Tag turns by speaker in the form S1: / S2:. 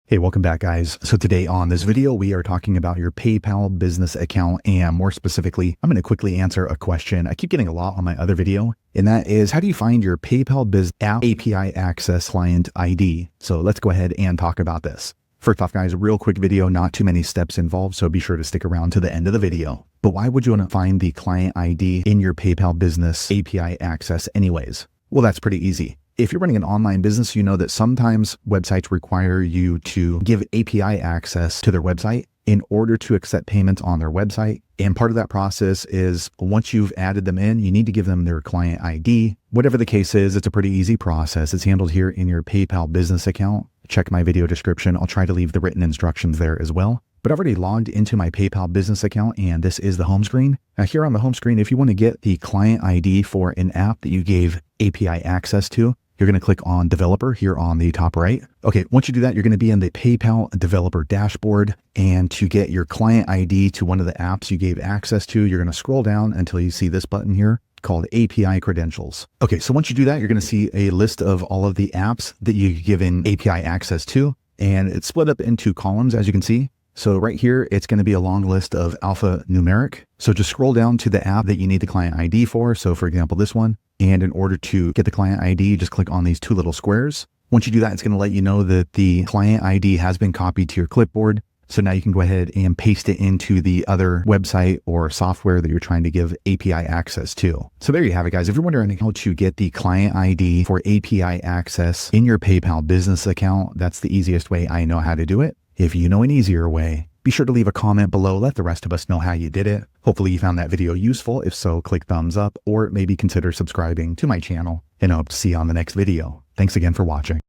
S1: Hey, welcome back, guys. So today on this video, we are talking about your PayPal business account, and more specifically, I'm going to quickly answer a question I keep getting a lot on my other video, and that is, how do you find your PayPal Biz app API access client ID? So let's go ahead and talk about this. First off, guys, a real quick video, not too many steps involved, so be sure to stick around to the end of the video. But why would you want to find the client ID in your PayPal business API access anyways? Well, that's pretty easy. If you're running an online business, you know that sometimes websites require you to give API access to their website in order to accept payments on their website. And part of that process is once you've added them in, you need to give them their client ID. Whatever the case is, it's a pretty easy process. It's handled here in your PayPal business account. Check my video description. I'll try to leave the written instructions there as well. But I've already logged into my PayPal business account, and this is the home screen. Now here on the home screen, if you want to get the client ID for an app that you gave API access to, you're going to click on developer here on the top right. Okay, once you do that, you're going to be in the PayPal developer dashboard. And to get your client ID to one of the apps you gave access to, you're going to scroll down until you see this button here called API credentials. Okay, so once you do that, you're going to see a list of all of the apps that you've given API access to. And it's split up into columns, as you can see. So right here, it's going to be a long list of alphanumeric. So just scroll down to the app that you need the client ID for. So for example, this one. And in order to get the client ID, just click on these two little squares. Once you do that, it's going to let you know that the client ID has been copied to your clipboard. So now you can go ahead and paste it into the other website or software that you're trying to give API access to. So there you have it, guys. If you're wondering how to get the client ID for API access in your PayPal business account, that's the easiest way I know how to do it. If you know an easier way, be sure to leave a comment below. Let the rest of us know how you did it. Hopefully you found that video useful. If so, click thumbs up or maybe consider subscribing to my channel, and I hope to see you on the next video. Thanks again for watching.